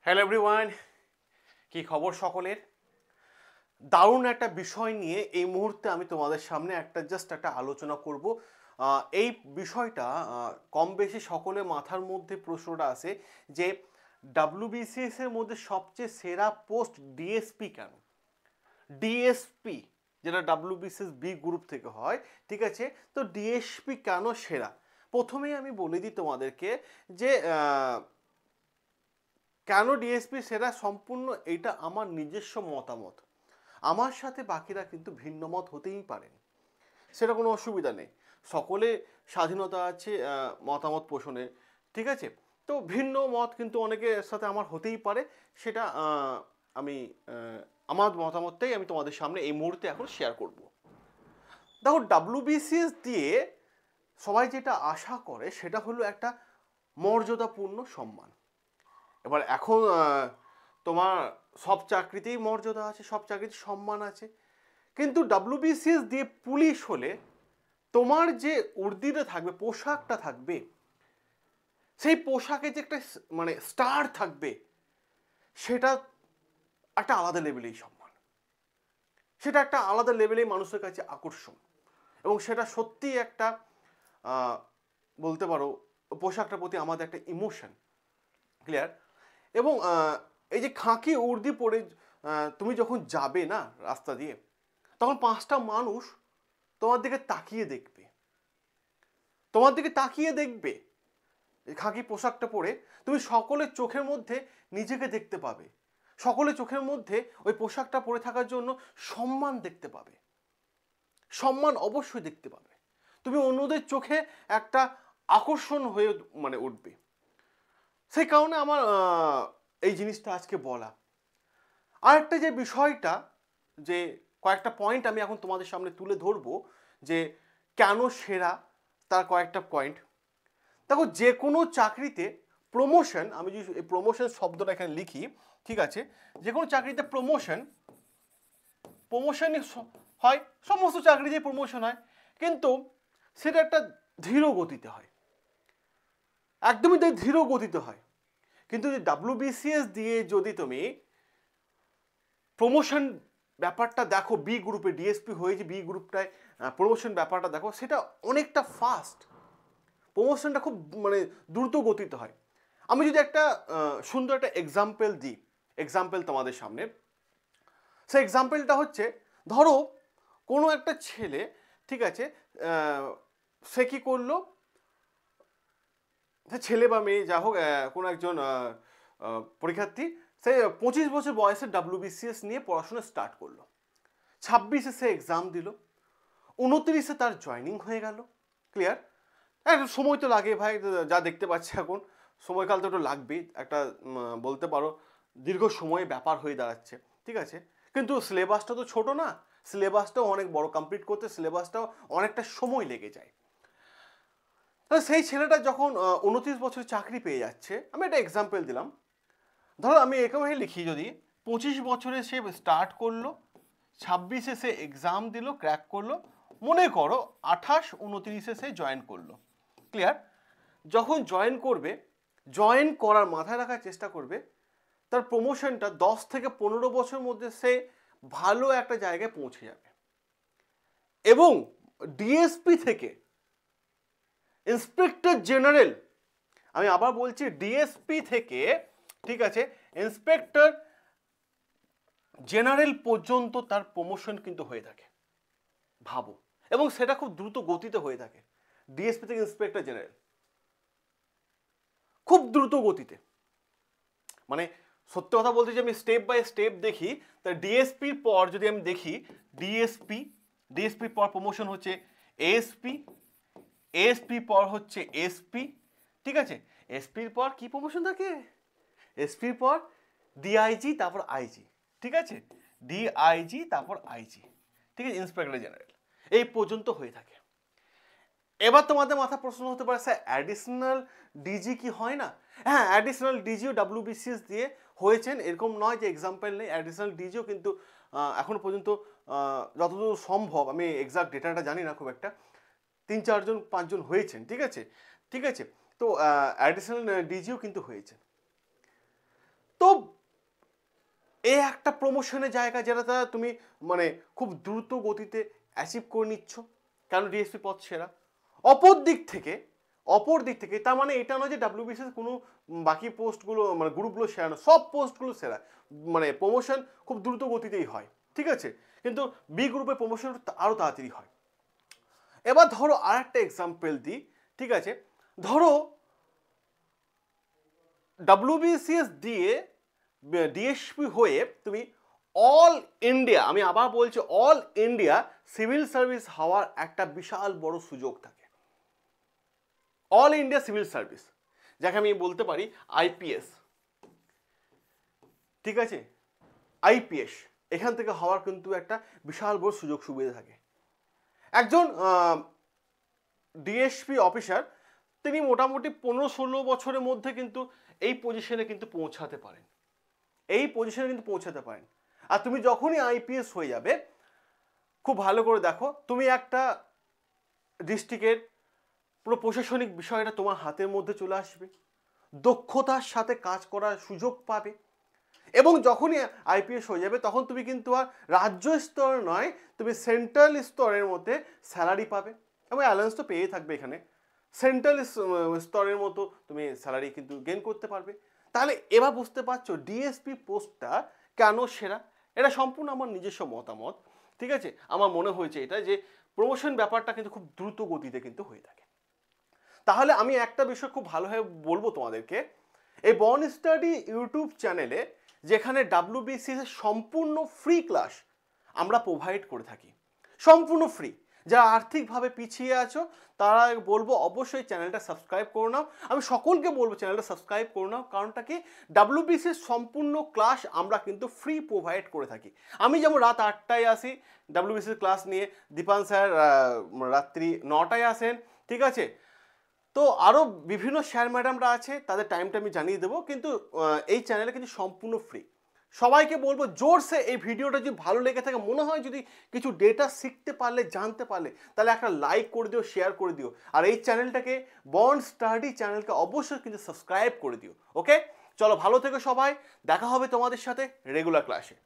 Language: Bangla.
হ্যালো এভরিওয়ান, কি খবর সকলের? দারুণ একটা বিষয় নিয়ে এই মুহূর্তে আমি তোমাদের সামনে একটা আলোচনা করব। এই বিষয়টা কম বেশি সকলের মাথার মধ্যে প্রশ্নটা আসে যে ডাব্লিউবিসিএস এর মধ্যে সবচেয়ে সেরা পোস্ট ডিএসপি কেন? ডিএসপি যেটা ডাব্লিউবিসিএস বি গ্রুপ থেকে হয়, ঠিক আছে? তো ডিএসপি কেন সেরা? প্রথমেই আমি বলে দিই তোমাদেরকে যে কেন ডিএসপি সেরা, সম্পূর্ণ এটা আমার নিজস্ব মতামত। আমার সাথে বাকিরা কিন্তু ভিন্ন মত হতেই পারেন, সেটা কোনো অসুবিধা নেই। সকলে স্বাধীনতা আছে মতামত পোষণে, ঠিক আছে? তো ভিন্ন মত কিন্তু অনেকের সাথে আমার হতেই পারে, সেটা আমি আমার মতামতটাই আমি তোমাদের সামনে এই মুহূর্তে এখন শেয়ার করব। দেখো, ডাব্লিউবিসিএস দিয়ে সবাই যেটা আশা করে সেটা হলো একটা মর্যাদাপূর্ণ সম্মান। এবার এখন তোমার সব চাকরিতেই মর্যাদা আছে, সব চাকরিতে সম্মান আছে, কিন্তু ডাব্লিউবিসিএস দিয়ে পুলিশ হলে তোমার যে উর্দিটা থাকবে, পোশাকটা থাকবে, সেই পোশাকে যে একটা মানে স্টার থাকবে, সেটা একটা আলাদা লেভেলেই সম্মান, সেটা একটা আলাদা লেভেলেই মানুষের কাছে আকর্ষণ, এবং সেটা সত্যিই একটা বলতে পারো পোশাকটার প্রতি আমাদের একটা ইমোশন। ক্লিয়ার? এবং এই যে খাকি উর্দি পরে তুমি যখন যাবে না রাস্তা দিয়ে, তখন 5টা মানুষ তোমার দিকে তাকিয়ে দেখবে, তোমার দিকে তাকিয়ে দেখবে। খাকি পোশাকটা পরে তুমি সকলের চোখের মধ্যে নিজেকে দেখতে পাবে, সকলের চোখের মধ্যে ওই পোশাকটা পরে থাকার জন্য সম্মান দেখতে পাবে, সম্মান অবশ্যই দেখতে পাবে। তুমি অন্যদের চোখে একটা আকর্ষণ হয়ে মানে উঠবে। সেই কারণে আমার এই জিনিসটা আজকে বলা। আর একটা যে বিষয়টা, যে কয়েকটা পয়েন্ট আমি এখন তোমাদের সামনে তুলে ধরবো যে কেন সেরা, তার কয়েকটা পয়েন্ট। দেখো, যে কোনো চাকরিতে প্রমোশন, আমি যদি এই প্রমোশন শব্দটা এখানে লিখি, ঠিক আছে? যে কোনো চাকরিতে প্রমোশনই হয়, সমস্ত চাকরিতেই প্রমোশন হয়, কিন্তু সেটা একটা ধীর গতিতে হয়, একদমই তাই ধীর গতিতে হয়। কিন্তু যে ডাব্লিউবিসিএস দিয়ে যদি তুমি প্রমোশন ব্যাপারটা দেখো, বি গ্রুপে ডিএসপি হয়েছে, বি গ্রুপটায় প্রমোশন ব্যাপারটা দেখো, সেটা অনেকটা ফাস্ট, প্রমোশনটা খুব মানে দ্রুত গতিতে হয়। আমি যদি একটা সুন্দর একটা এক্সাম্পল দিই, এক্সাম্পল তোমাদের সামনে, সেই এক্সাম্পলটা হচ্ছে, ধরো কোনো একটা ছেলে, ঠিক আছে, সে কি করলো, সে ছেলে বা মেয়ে যা হোক, কোনো একজন পরীক্ষার্থী, সে 25 বছর বয়সে ডাব্লিউবিসিএস নিয়ে পড়াশোনা স্টার্ট করলো। 26-এ সে এক্সাম দিল, 29-এ তার জয়নিং হয়ে গেল। ক্লিয়ার? একটা সময় তো লাগে ভাই, যা দেখতে পাচ্ছি এখন সময়কাল তো একটু লাগবেই, একটা বলতে পারো দীর্ঘ সময় ব্যাপার হয়ে দাঁড়াচ্ছে, ঠিক আছে? কিন্তু সিলেবাসটা তো ছোট না, সিলেবাসটাও অনেক বড়, কমপ্লিট করতে সিলেবাসটাও অনেকটা সময় লেগে যায়। তাহলে সেই ছেলেটা যখন 29 বছর চাকরি পেয়ে যাচ্ছে, আমি একটা এক্সাম্পল দিলাম, ধরো আমি একেবারে লিখি, যদি 25 বছরে সে স্টার্ট করলো, 26-এ সে এক্সাম দিল, ক্র্যাক করলো, মনে করো 28-29-এ সে জয়েন করলো। ক্লিয়ার? যখন জয়েন করবে, জয়েন করার মাথায় রাখার চেষ্টা করবে তার প্রমোশনটা 10 থেকে 15 বছরের মধ্যে সে ভালো একটা জায়গায় পৌঁছে যাবে, এবং ডিএসপি থেকে ইন্সপেক্টর জেনারেল, আমি আবার বলছি, ডিএসপি থেকে, ঠিক আছে, ইন্সপেক্টর জেনারেল পর্যন্ত তার প্রমোশন কিন্তু হয়ে থাকে, ভাবো, এবং সেটা খুব দ্রুত গতিতে হয়ে থাকে। ডিএসপি থেকে ইন্সপেক্টর জেনারেল খুব দ্রুত গতিতে, মানে সত্যি কথা বলতে যে আমি স্টেপ বাই স্টেপ দেখি, তা ডিএসপির পর যদি আমি দেখি, ডিএসপির পর প্রমোশন হচ্ছে এএসপি, এএসপির পর হচ্ছে এসপি, ঠিক আছে? এসপির পর কি প্রমোশন থাকে? এসপির পর ডিআইজি, তারপর আইজি, ঠিক আছে? ডিআইজি, তারপর আইজি, ঠিক আছে, ইন্সপেক্টর জেনারেল, এই পর্যন্ত হয়ে থাকে। এবার তোমাদের মাথা প্রশ্ন হতে পারে, স্যার অ্যাডিশনাল ডিজি কি হয় না? হ্যাঁ, অ্যাডিশনাল ডিজিও ডাব্লিউবিসিএস দিয়ে হয়েছেন, এরকম নয় যে এক্সাম্পল নেই, অ্যাডিশনাল ডিজিও কিন্তু এখনো পর্যন্ত যতদূর সম্ভব, আমি এক্সাক্ট ডেটাটা জানি না খুব একটা, 3-4 জন 5 জন হয়েছেন, ঠিক আছে, ঠিক আছে? তো অ্যাডিশনাল ডিজিও কিন্তু হয়েছে। তো এই একটা প্রমোশনের জায়গা যেটা তুমি মানে খুব দ্রুত গতিতে অ্যাচিভ করে নিচ্ছ, কেন ডিএসপি পথ সেরা। অপর দিক থেকে তার মানে এটা নয় যে ডাব্লিউবিসিএস কোনো বাকি পোস্টগুলো মানে গ্রুপগুলো সেরা না, সব পোস্টগুলো সেরা, মানে প্রমোশন খুব দ্রুত গতিতেই হয়, ঠিক আছে, কিন্তু বি গ্রুপে প্রমোশন আরও তাড়াতাড়ি হয়। এবার ধরো আর একটা এক্সাম্পল দিই, ঠিক আছে, ধরো ডাব্লিউবিসিএস দিয়ে ডিএসপি হয়ে তুমি অল ইন্ডিয়া, আমি আবার বলছি অল ইন্ডিয়া সিভিল সার্ভিস হওয়ার একটা বিশাল বড় সুযোগ থাকে। অল ইন্ডিয়া সিভিল সার্ভিস, যাকে আমি বলতে পারি আইপিএস, ঠিক আছে, আইপিএস এখান থেকে হওয়ার কিন্তু একটা বিশাল বড় সুযোগ সুবিধা থাকে। একজন ডিএসপি অফিসার তিনি মোটামুটি 15-16 বছরের মধ্যে কিন্তু এই পজিশনে কিন্তু পৌঁছাতে পারেন, আর তুমি যখনই আইপিএস হয়ে যাবে, খুব ভালো করে দেখো, তুমি একটা ডিস্ট্রিক্টের পুরো প্রশাসনিক বিষয়টা তোমার হাতের মধ্যে চলে আসবে, দক্ষতার সাথে কাজ করার সুযোগ পাবে, এবং যখনই আইপিএস হয়ে যাবে তখন তুমি কিন্তু আর রাজ্য স্তর নয়, তুমি সেন্ট্রাল স্তরের মধ্যে স্যালারি পাবে, এবং অ্যালায়েন্স তো পেয়ে থাকবে এখানে, সেন্ট্রাল স্তরের মতো তুমি স্যালারি কিন্তু গেইন করতে পারবে। তাহলে এবার বুঝতে পারছো ডিএসপি পোস্টটা কেন সেরা। এটা সম্পূর্ণ আমার নিজস্ব মতামত, ঠিক আছে, আমার মনে হয়েছে এটা যে প্রমোশন ব্যাপারটা কিন্তু খুব দ্রুত গতিতে কিন্তু হয়ে থাকে। তাহলে আমি একটা বিষয় খুব ভালোভাবে বলবো তোমাদেরকে, এই বর্ন স্টাডি ইউটিউব চ্যানেলে যেখানে ডাব্লিউবিসিএস সম্পূর্ণ ফ্রি ক্লাস আমরা প্রোভাইড করে থাকি, সম্পূর্ণ ফ্রি। যারা আর্থিকভাবে পিছিয়ে আছো তারা বলবো অবশ্যই চ্যানেলটা সাবস্ক্রাইব করে নাও, আমি সকলকে বলবো চ্যানেলটা সাবস্ক্রাইব করে নাও, কারণটা কি ডাব্লিউবিসিএস সম্পূর্ণ ক্লাস আমরা কিন্তু ফ্রি প্রোভাইড করে থাকি। আমি যেমন রাত 8টায় আসি ডাব্লিউবিসিএস ক্লাস নিয়ে, দীপান স্যার রাত্রি 9টায় আসেন, ঠিক আছে, তো আরও বিভিন্ন স্যার ম্যাডামরা আছে, তাদের টাইমটা আমি জানিয়ে দেবো, কিন্তু এই চ্যানেলে কিন্তু সম্পূর্ণ ফ্রি। সবাইকে বলবো জোরসে এই ভিডিওটা যদি ভালো লেগে থাকে, মনে হয় যদি কিছু ডেটা শিখতে পারলে, জানতে পারলে, তাহলে একটা লাইক করে দিও, শেয়ার করে দিও, আর এই চ্যানেলটাকে বর্ন স্টাডি চ্যানেলকে অবশ্যই কিন্তু সাবস্ক্রাইব করে দিও। ওকে, চলো ভালো থেকো সবাই, দেখা হবে তোমাদের সাথে রেগুলার ক্লাসে।